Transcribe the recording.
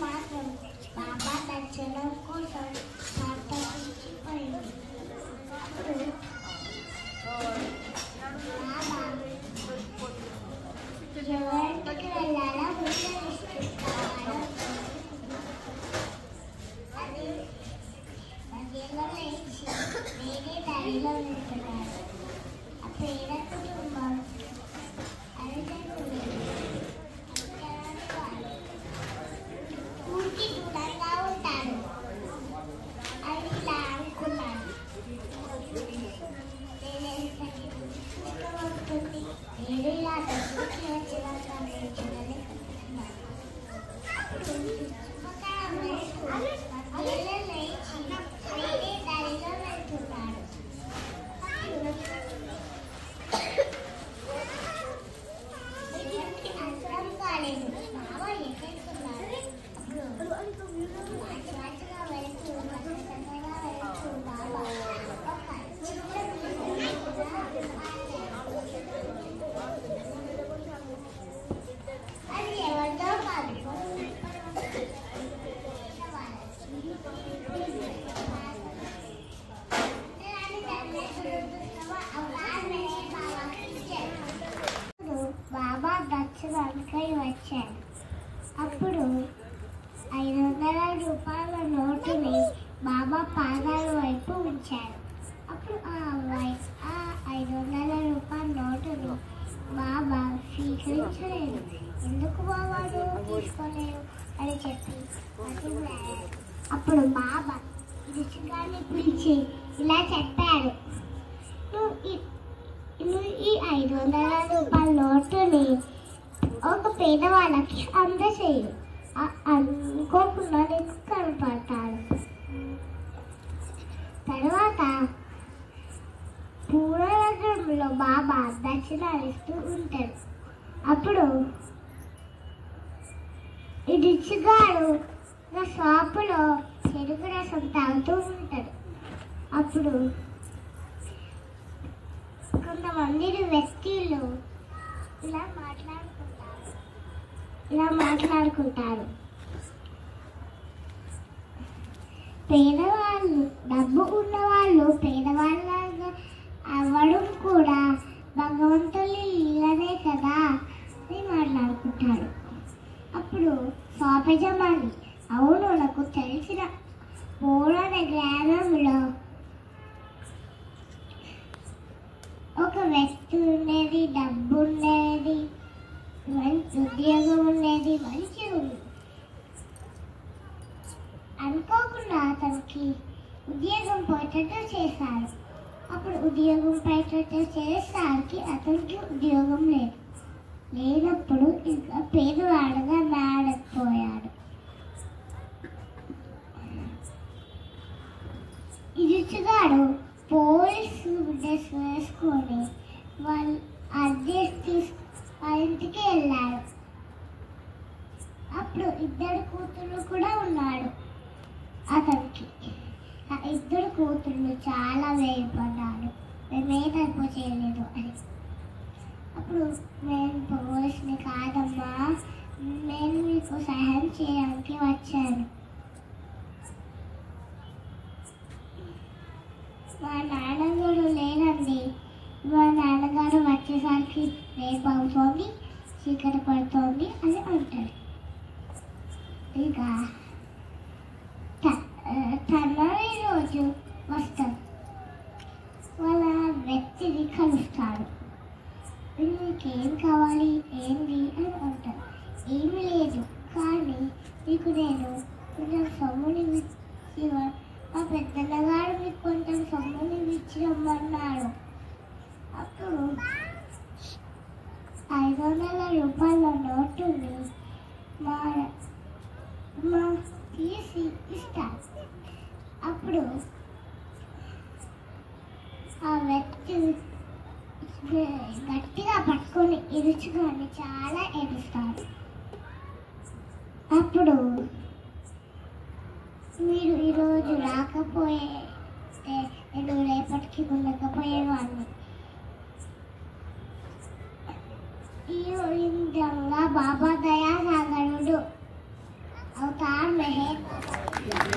మాత్రం బాబా దర్శనం కోసం ప్రార్థించిపోయింది. అప్పుడు బాబా ఎవరికి వెళ్ళాలో విషయిస్తున్నాడో అది మధ్యలో లేచి వేరే దారిలో వెళ్తున్నాడు. ఆ పేద కుటుంబం ఊరికి దూరంగా ఉంటాడు అని ఇలా అనుకున్నాడు. ఉంటుంది నేను ఇలా దగ్గరికి వచ్చినాక నేను చూడలేకపోతున్నాను. లేచి వేరే దారిలో వెళ్తున్నాడు. అర్థం కాలేదు బాబా ఎక్కడున్నాడు. వాచిగా వెళ్తూ వెళ్తూ బాబా అది ఎవరితో కాదు బాబా దర్శనానికి వచ్చాడు. అప్పుడు 500 రూపాయల నోటుని బాబా పాదాల వైపు ఉంచాడు. అప్పుడు ఆ 500 రూపాయల నోటును బాబా స్వీకరించలేదు. ఎందుకు బాబా నువ్వు తీసుకోలేవు అని చెప్పి అప్పుడు బాబా రుచిగాన్ని పిలిచి ఇలా చెప్పాడు, నువ్వు ఈ 500 రూపాయల నోటుని ఒక పేదవాళ్ళకి అందచేయు, అనుకోకుండా నీకు కనపడతాడు. తర్వాత పూర్వనగరంలో బాబా దర్శనాలిస్తూ ఉంటాడు. అప్పుడు ఈ రుచిగాడు షాపులో చెరుకు రసం తాగుతూ ఉంటాడు. అప్పుడు కొంతమంది వ్యక్తులు ఇలా మాట్లాడుకుంటారు. పేదవాళ్ళు, డబ్బు ఉన్నవాళ్ళు పేదవాళ్ళగా అవ్వడం కూడా భగవంతుని లీలనే కదా అని మాట్లాడుకుంటారు. అప్పుడు షాప్ యజమాని, అవును నాకు తెలిసిన పూర్వ గ్రామంలో ఒక వ్యక్తి ఉండేది, డబ్బు ఉండేది, మంచి ఉద్యోగం ఉండేది, మంచిగా ఉంది. అనుకోకుండా అతనికి ఉద్యోగం పోయేటట్టు చేశారు. అప్పుడు ఉద్యోగం పోయేటట్టు చేసేసరికి అతనికి ఉద్యోగం లేనప్పుడు ఇంకా పేదవాడుగా మాడిపోయాడు. ఇరుచుగాడు పోలీసు డ్రెస్ వేసుకొని వాళ్ళ ఇంటికి వెళ్ళాడు. అప్పుడు 2 కూతుళ్ళు కూడా ఉన్నాడు అతనికి. ఆ 2 కూతుళ్ళు చాలా వేయపడ్డాడు, మేమేం తప్పు చేయలేదు అని. అప్పుడు నేను పోలీసుని కాదమ్మా, నేను మీకు సహాయం చేయడానికి వచ్చాను. మా నాన్నగారు లేదండి, మా నాన్నగారు వచ్చేసరికి రేపు అవుతోంది, చీకటి పడుతోంది అని అంటాడు. ఇక తనని రోజు వస్తాడు, వాళ్ళ వ్యక్తిని కలుస్తాడు. నీకేం కావాలి ఏంటి అని అంటాడు. ఏమీ లేదు, కానీ నీకు నేను కొంచెం సొమ్ముని మా పెద్దన్నగారు మీకు కొంచెం సొమ్ముని ఇచ్చిరమ్మన్నాడు. అప్పుడు 500 రూపాయల నోటుని తీసి ఇస్తాడు. అప్పుడు ఆ వ్యక్తి గట్టిగా పట్టుకొని ఇరుచుకొని చాలా ఏడుస్తాడు. అప్పుడు మీరు ఈరోజు రాకపోయే నేను రేపటికి ఉండకపోయేవాడిని. ఈ విధంగా బాబా దయాసాగరుడు అవుతాడు. महक